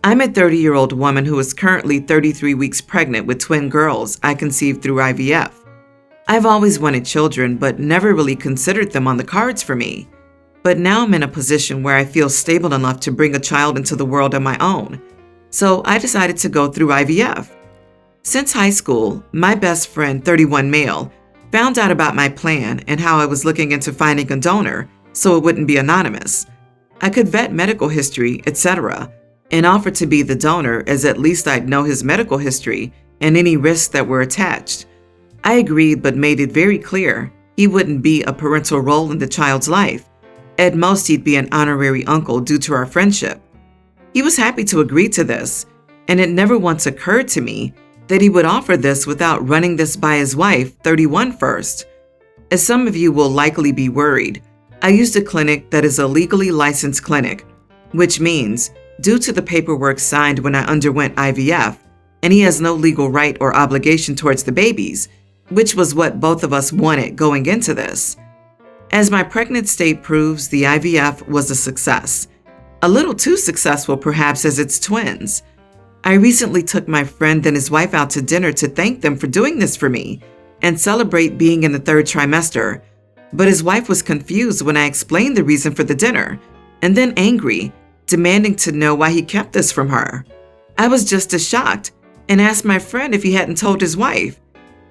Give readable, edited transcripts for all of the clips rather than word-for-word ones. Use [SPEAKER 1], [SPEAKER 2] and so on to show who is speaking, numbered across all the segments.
[SPEAKER 1] I'm a 30-year-old woman who is currently 33 weeks pregnant with twin girls I conceived through IVF. I've always wanted children, but never really considered them on the cards for me. But now I'm in a position where I feel stable enough to bring a child into the world on my own. So I decided to go through IVF. Since high school, my best friend, 31 male, found out about my plan and how I was looking into finding a donor so it wouldn't be anonymous. I could vet medical history, etc., and offered to be the donor, as at least I'd know his medical history and any risks that were attached. I agreed, but made it very clear he wouldn't be a parental role in the child's life. At most, he'd be an honorary uncle due to our friendship. He was happy to agree to this, and it never once occurred to me that he would offer this without running this by his wife, 31, first. As some of you will likely be worried, I used a clinic that is a legally licensed clinic, which means, due to the paperwork signed when I underwent IVF, and he has no legal right or obligation towards the babies, which was what both of us wanted going into this. As my pregnant state proves, the IVF was a success. A little too successful, perhaps, as it's twins. I recently took my friend and his wife out to dinner to thank them for doing this for me and celebrate being in the third trimester. But his wife was confused when I explained the reason for the dinner, and then angry, demanding to know why he kept this from her. I was just as shocked and asked my friend if he hadn't told his wife.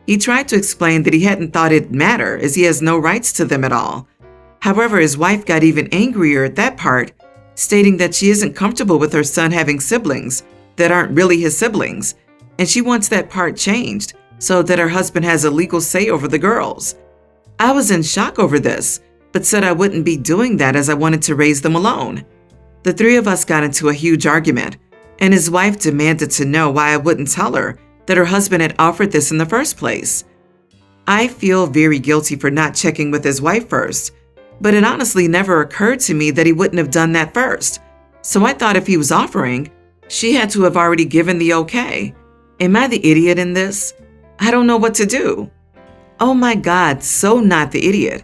[SPEAKER 1] He tried to explain that he hadn't thought it'd matter as he has no rights to them at all. However, his wife got even angrier at that part, stating that she isn't comfortable with her son having siblings that aren't really his siblings, and she wants that part changed so that her husband has a legal say over the girls. I was in shock over this, but said I wouldn't be doing that as I wanted to raise them alone. The three of us got into a huge argument, and his wife demanded to know why I wouldn't tell her that her husband had offered this in the first place. I feel very guilty for not checking with his wife first, but it honestly never occurred to me that he wouldn't have done that first. So I thought if he was offering, she had to have already given the okay. Am I the idiot in this? I don't know what to do. Oh my God, so not the idiot.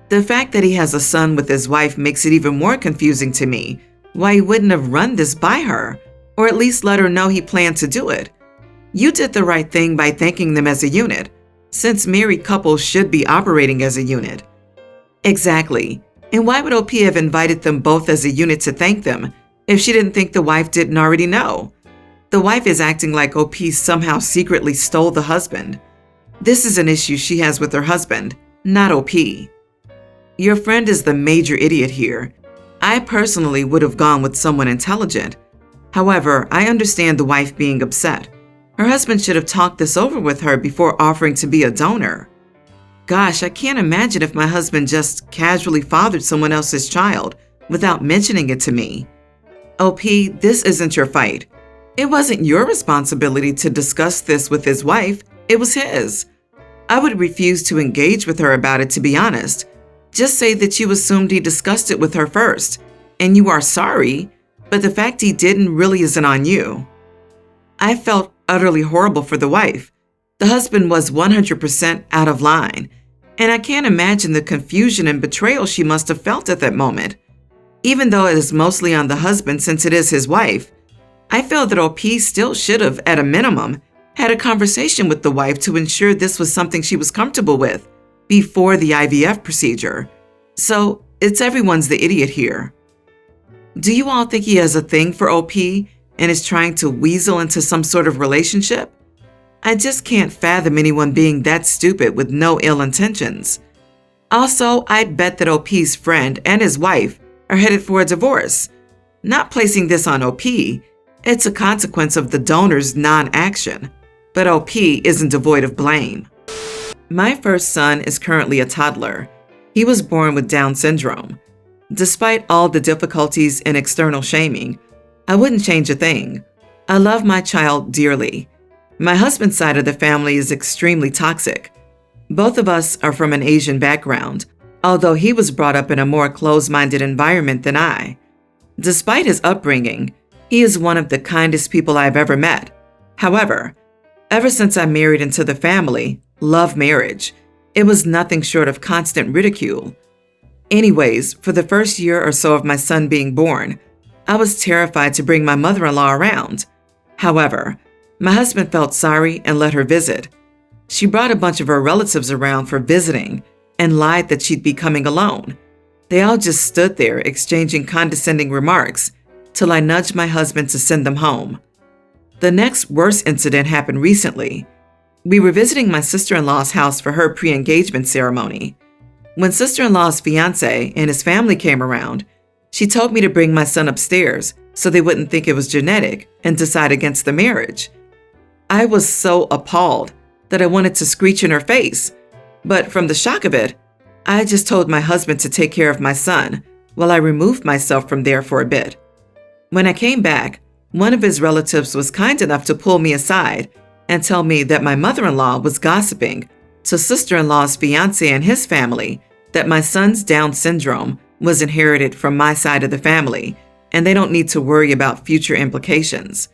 [SPEAKER 1] The fact that he has a son with his wife makes it even more confusing to me why he wouldn't have run this by her, or at least let her know he planned to do it. You did the right thing by thanking them as a unit, since married couples should be operating as a unit. Exactly. And why would OP have invited them both as a unit to thank them if she didn't think the wife didn't already know? The wife is acting like OP somehow secretly stole the husband. This is an issue she has with her husband, not OP. Your friend is the major idiot here. I personally would have gone with someone intelligent. However, I understand the wife being upset. Her husband should have talked this over with her before offering to be a donor. Gosh, I can't imagine if my husband just casually fathered someone else's child without mentioning it to me. OP, this isn't your fight. It wasn't your responsibility to discuss this with his wife. It was his. I would refuse to engage with her about it, to be honest. Just say that you assumed he discussed it with her first, and you are sorry, but the fact he didn't really isn't on you. I felt utterly horrible for the wife. The husband was 100% out of line, and I can't imagine the confusion and betrayal she must have felt at that moment. Even though it is mostly on the husband since it is his wife, I feel that OP still should have, at a minimum, had a conversation with the wife to ensure this was something she was comfortable with before the IVF procedure. So, it's everyone's the idiot here. Do you all think he has a thing for OP and is trying to weasel into some sort of relationship? I just can't fathom anyone being that stupid with no ill intentions. Also, I'd bet that OP's friend and his wife are headed for a divorce. Not placing this on OP, it's a consequence of the donor's non-action, but OP isn't devoid of blame. My first son is currently a toddler. He was born with Down syndrome. Despite all the difficulties and external shaming, I wouldn't change a thing. I love my child dearly. My husband's side of the family is extremely toxic. Both of us are from an Asian background, although he was brought up in a more closed-minded environment than I. Despite his upbringing, he is one of the kindest people I've ever met. However, ever since I married into the family, love marriage, it was nothing short of constant ridicule. Anyways, for the first year or so of my son being born, I was terrified to bring my mother-in-law around. However, my husband felt sorry and let her visit. She brought a bunch of her relatives around for visiting and lied that she'd be coming alone. They all just stood there exchanging condescending remarks till I nudged my husband to send them home. The next worst incident happened recently. We were visiting my sister-in-law's house for her pre-engagement ceremony. When sister-in-law's fiancé and his family came around, she told me to bring my son upstairs so they wouldn't think it was genetic and decide against the marriage. I was so appalled that I wanted to screech in her face, but from the shock of it, I just told my husband to take care of my son while I removed myself from there for a bit. When I came back, one of his relatives was kind enough to pull me aside and tell me that my mother-in-law was gossiping to sister-in-law's fiancé and his family that my son's Down syndrome was inherited from my side of the family and they don't need to worry about future implications.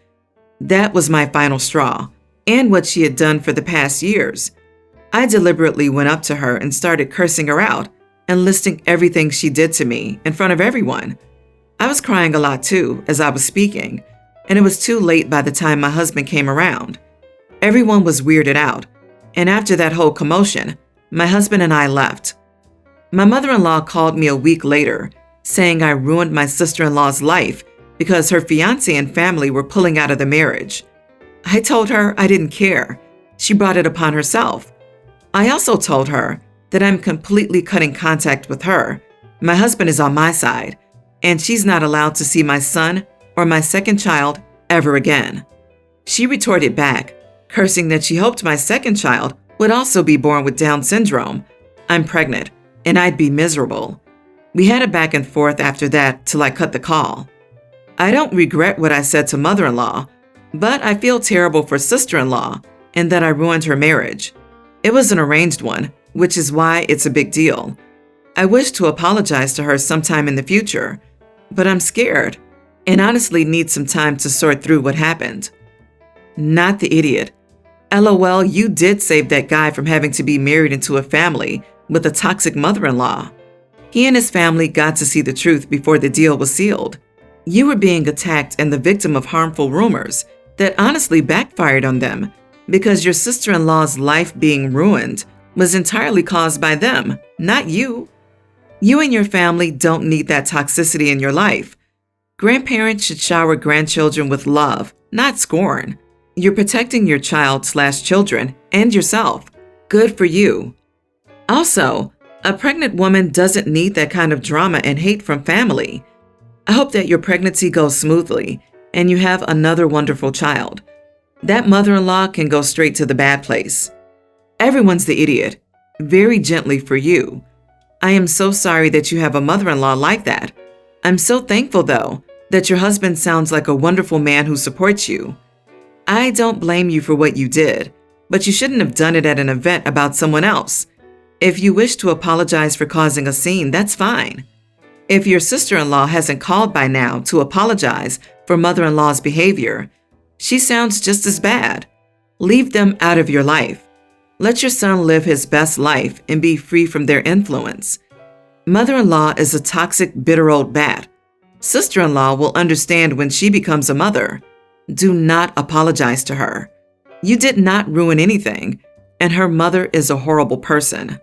[SPEAKER 1] That was my final straw, and what she had done for the past years. I deliberately went up to her and started cursing her out and listing everything she did to me in front of everyone. I was crying a lot too as I was speaking, and it was too late by the time my husband came around. Everyone was weirded out, and after that whole commotion, my husband and I left. My mother-in-law called me a week later, saying I ruined my sister-in-law's life because her fiancé and family were pulling out of the marriage. I told her I didn't care. She brought it upon herself. I also told her that I'm completely cutting contact with her. My husband is on my side, and she's not allowed to see my son or my second child ever again. She retorted back, cursing that she hoped my second child would also be born with Down syndrome. I'm pregnant, and I'd be miserable. We had a back and forth after that till I cut the call. I don't regret what I said to mother-in-law, but I feel terrible for sister-in-law and that I ruined her marriage. It was an arranged one, which is why it's a big deal. I wish to apologize to her sometime in the future, but I'm scared and honestly need some time to sort through what happened. Not the idiot. LOL, you did save that guy from having to be married into a family with a toxic mother-in-law. He and his family got to see the truth before the deal was sealed. You were being attacked and the victim of harmful rumors that honestly backfired on them because your sister-in-law's life being ruined was entirely caused by them, not you. You and your family don't need that toxicity in your life. Grandparents should shower grandchildren with love, not scorn. You're protecting your child/children and yourself. Good for you. Also, a pregnant woman doesn't need that kind of drama and hate from family. I hope that your pregnancy goes smoothly and you have another wonderful child. That mother-in-law can go straight to the bad place. Everyone's the idiot. Very gently for you. I am so sorry that you have a mother-in-law like that. I'm so thankful, though, that your husband sounds like a wonderful man who supports you. I don't blame you for what you did, but you shouldn't have done it at an event about someone else. If you wish to apologize for causing a scene, that's fine. If your sister-in-law hasn't called by now to apologize for mother-in-law's behavior, she sounds just as bad. Leave them out of your life. Let your son live his best life and be free from their influence. Mother-in-law is a toxic, bitter old bat. Sister-in-law will understand when she becomes a mother. Do not apologize to her. You did not ruin anything, and her mother is a horrible person.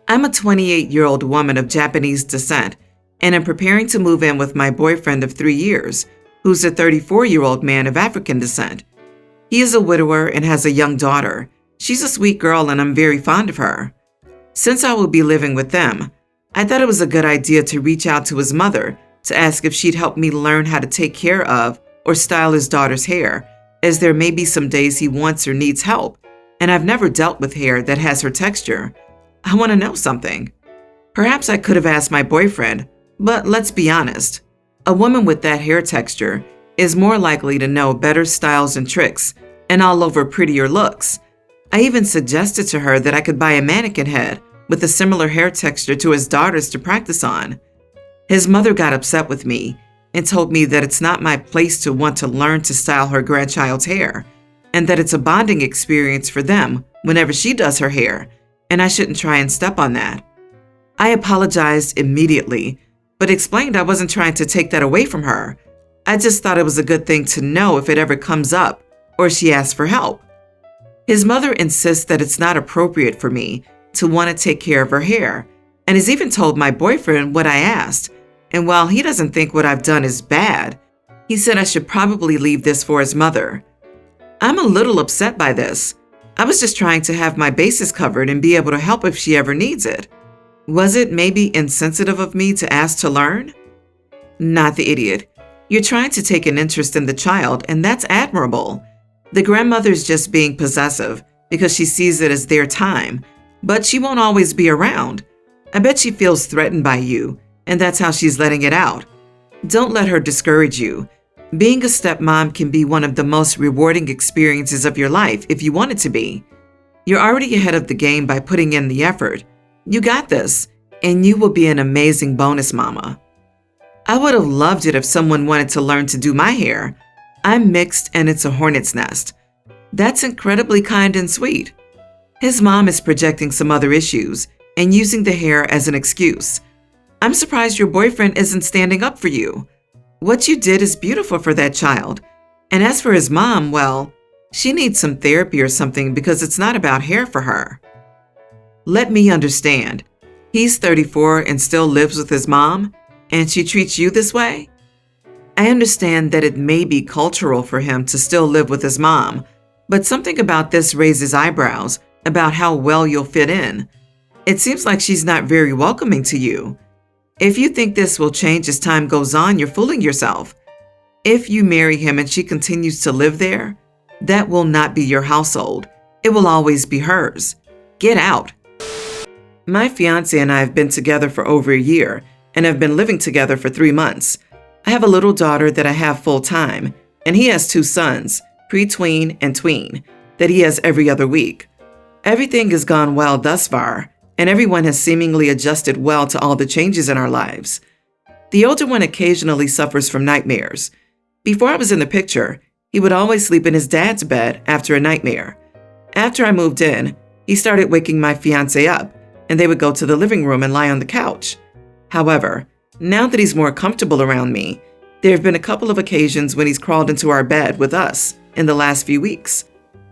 [SPEAKER 1] I'm a 28-year-old woman of Japanese descent, and am preparing to move in with my boyfriend of 3 years, who's a 34-year-old man of African descent. He is a widower and has a young daughter. She's a sweet girl and I'm very fond of her. Since I will be living with them, I thought it was a good idea to reach out to his mother to ask if she'd help me learn how to take care of or style his daughter's hair, as there may be some days he wants or needs help, and I've never dealt with hair that has her texture. I want to know something. Perhaps I could have asked my boyfriend, but let's be honest. A woman with that hair texture is more likely to know better styles and tricks and all over prettier looks. I even suggested to her that I could buy a mannequin head with a similar hair texture to his daughter's to practice on. His mother got upset with me and told me that it's not my place to want to learn to style her grandchild's hair, and that it's a bonding experience for them whenever she does her hair, and I shouldn't try and step on that. I apologized immediately but explained I wasn't trying to take that away from her. I just thought it was a good thing to know if it ever comes up or she asks for help. His mother insists that it's not appropriate for me to want to take care of her hair, and has even told my boyfriend what I asked. And while he doesn't think what I've done is bad, he said I should probably leave this for his mother. I'm a little upset by this. I was just trying to have my bases covered and be able to help if she ever needs it. Was it maybe insensitive of me to ask to learn? Not the idiot. You're trying to take an interest in the child, and that's admirable. The grandmother's just being possessive because she sees it as their time, but she won't always be around. I bet she feels threatened by you, and that's how she's letting it out. Don't let her discourage you. Being a stepmom can be one of the most rewarding experiences of your life if you want it to be. You're already ahead of the game by putting in the effort. You got this, and you will be an amazing bonus mama. I would have loved it if someone wanted to learn to do my hair. I'm mixed and it's a hornet's nest. That's incredibly kind and sweet. His mom is projecting some other issues and using the hair as an excuse. I'm surprised your boyfriend isn't standing up for you. What you did is beautiful for that child. And as for his mom, well, she needs some therapy or something because it's not about hair for her. Let me understand. He's 34 and still lives with his mom, and she treats you this way? I understand that it may be cultural for him to still live with his mom, but something about this raises eyebrows about how well you'll fit in. It seems like she's not very welcoming to you. If you think this will change as time goes on, you're fooling yourself. If you marry him and she continues to live there, that will not be your household. It will always be hers. Get out. My fiance and I have been together for over a year and have been living together for 3 months. I have a little daughter that I have full time, and he has 2 sons, pre-tween and tween, that he has every other week. Everything has gone well thus far, and everyone has seemingly adjusted well to all the changes in our lives. The older one occasionally suffers from nightmares. Before I was in the picture, he would always sleep in his dad's bed after a nightmare. After I moved in, he started waking my fiance up, and they would go to the living room and lie on the couch. However, now that he's more comfortable around me, there have been a couple of occasions when he's crawled into our bed with us in the last few weeks.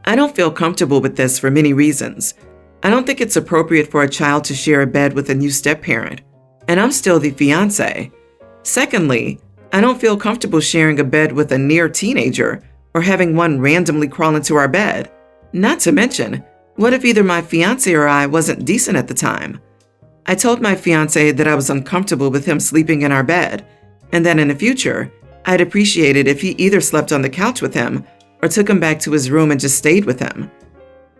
[SPEAKER 1] I don't feel comfortable with this for many reasons. I don't think it's appropriate for a child to share a bed with a new step-parent, and I'm still the fiance. Secondly, I don't feel comfortable sharing a bed with a near teenager or having one randomly crawl into our bed. Not to mention, what if either my fiance or I wasn't decent at the time? I told my fiance that I was uncomfortable with him sleeping in our bed, and that in the future, I'd appreciate it if he either slept on the couch with him or took him back to his room and just stayed with him.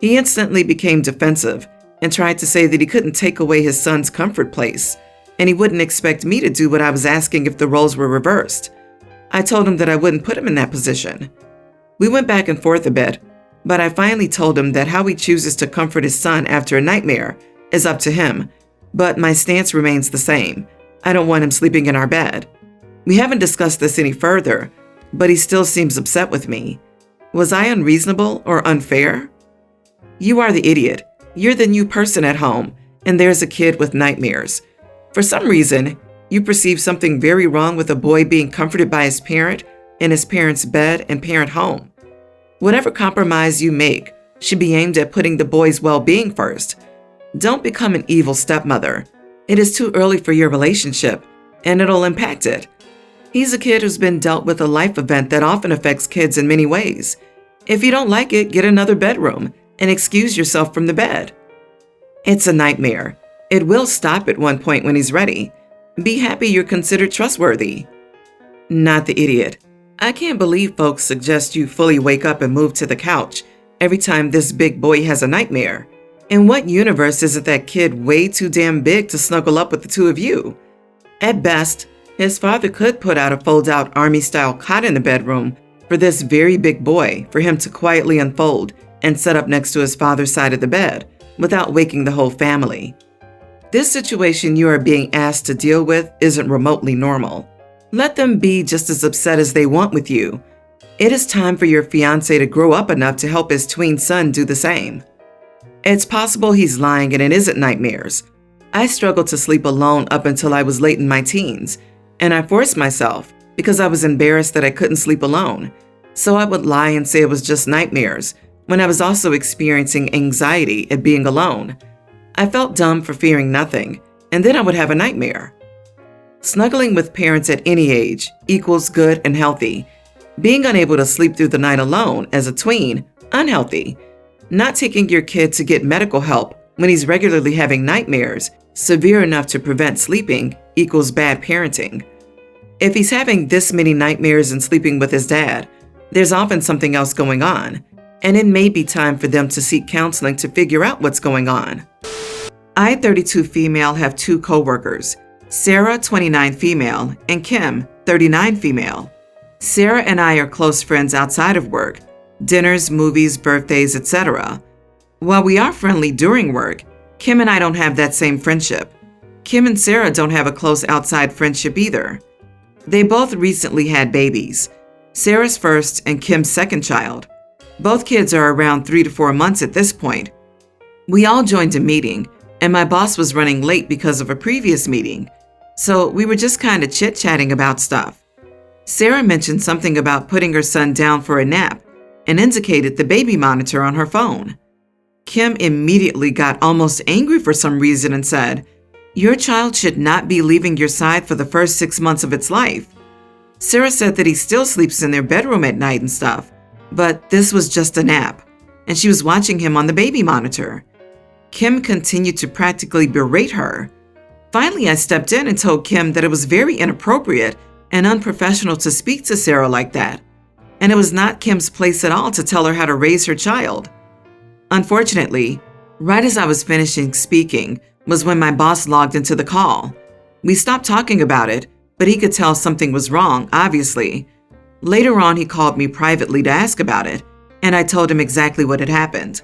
[SPEAKER 1] He instantly became defensive and tried to say that he couldn't take away his son's comfort place, and he wouldn't expect me to do what I was asking if the roles were reversed. I told him that I wouldn't put him in that position. We went back and forth a bit, but I finally told him that how he chooses to comfort his son after a nightmare is up to him, but my stance remains the same. I don't want him sleeping in our bed. We haven't discussed this any further, but he still seems upset with me. Was I unreasonable or unfair? You are the idiot. You're the new person at home, and there's a kid with nightmares. For some reason, you perceive something very wrong with a boy being comforted by his parent in his parent's bed and parent home. Whatever compromise you make should be aimed at putting the boy's well-being first. Don't become an evil stepmother. It is too early for your relationship, and it'll impact it. He's a kid who's been dealt with a life event that often affects kids in many ways. If you don't like it, get another bedroom and excuse yourself from the bed. It's a nightmare. It will stop at one point when he's ready. Be happy you're considered trustworthy. Not the idiot. I can't believe folks suggest you fully wake up and move to the couch every time this big boy has a nightmare. In what universe isn't that kid way too damn big to snuggle up with the two of you? At best, his father could put out a fold-out army-style cot in the bedroom for this very big boy for him to quietly unfold and set up next to his father's side of the bed without waking the whole family. This situation you are being asked to deal with isn't remotely normal. Let them be just as upset as they want with you. It is time for your fiancé to grow up enough to help his tween son do the same. It's possible he's lying and it isn't nightmares. I struggled to sleep alone up until I was late in my teens, and I forced myself because I was embarrassed that I couldn't sleep alone. So I would lie and say it was just nightmares when I was also experiencing anxiety at being alone. I felt dumb for fearing nothing, and then I would have a nightmare. Snuggling with parents at any age equals good and healthy. Being unable to sleep through the night alone as a tween, unhealthy. Not taking your kid to get medical help when he's regularly having nightmares, severe enough to prevent sleeping, equals bad parenting. If he's having this many nightmares and sleeping with his dad, there's often something else going on, and it may be time for them to seek counseling to figure out what's going on. I, 32 female, have 2 co-workers, Sarah, 29 female, and Kim, 39 female. Sarah and I are close friends outside of work, dinners, movies, birthdays, etc. While we are friendly during work, Kim and I don't have that same friendship. Kim and Sarah don't have a close outside friendship either. They both recently had babies, Sarah's first and Kim's second child. Both kids are around 3 to 4 months at this point. We all joined a meeting, and my boss was running late because of a previous meeting, so we were just kind of chit-chatting about stuff. Sarah mentioned something about putting her son down for a nap and indicated the baby monitor on her phone. Kim immediately got almost angry for some reason and said, "Your child should not be leaving your side for the first 6 months of its life." Sarah said that he still sleeps in their bedroom at night and stuff, but this was just a nap, and she was watching him on the baby monitor. Kim continued to practically berate her. Finally, I stepped in and told Kim that it was very inappropriate and unprofessional to speak to Sarah like that, and it was not Kim's place at all to tell her how to raise her child. Unfortunately, right as I was finishing speaking was when my boss logged into the call. We stopped talking about it, but he could tell something was wrong, obviously. Later on, he called me privately to ask about it, and I told him exactly what had happened.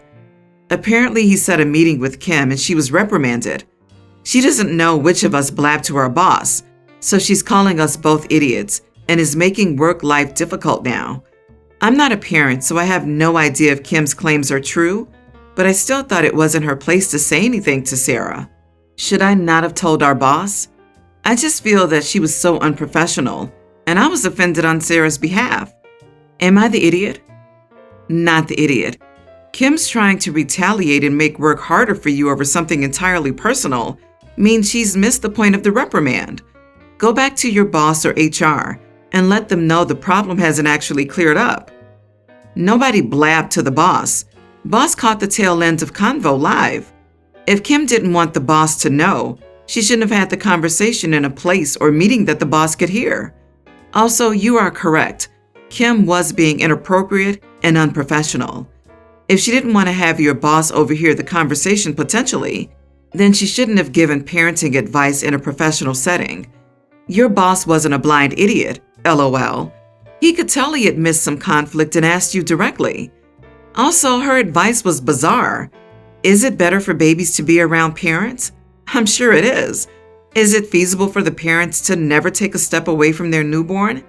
[SPEAKER 1] Apparently, he set a meeting with Kim and she was reprimanded. She doesn't know which of us blabbed to our boss, so she's calling us both idiots and is making work life difficult now. I'm not a parent, so I have no idea if Kim's claims are true, but I still thought it wasn't her place to say anything to Sarah. Should I not have told our boss? I just feel that she was so unprofessional, and I was offended on Sarah's behalf. Am I the idiot? Not the idiot. Kim's trying to retaliate and make work harder for you over something entirely personal means she's missed the point of the reprimand. Go back to your boss or HR and let them know the problem hasn't actually cleared up. Nobody blabbed to the boss. Boss caught the tail end of convo live. If Kim didn't want the boss to know, she shouldn't have had the conversation in a place or meeting that the boss could hear. Also, you are correct. Kim was being inappropriate and unprofessional. If she didn't want to have your boss overhear the conversation potentially, then she shouldn't have given parenting advice in a professional setting. Your boss wasn't a blind idiot, LOL. He could tell he had missed some conflict and asked you directly. Also, her advice was bizarre. Is it better for babies to be around parents? I'm sure it is. Is it feasible for the parents to never take a step away from their newborn?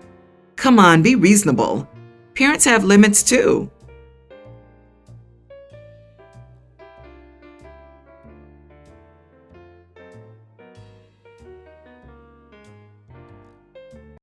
[SPEAKER 1] Come on, be reasonable. Parents have limits too.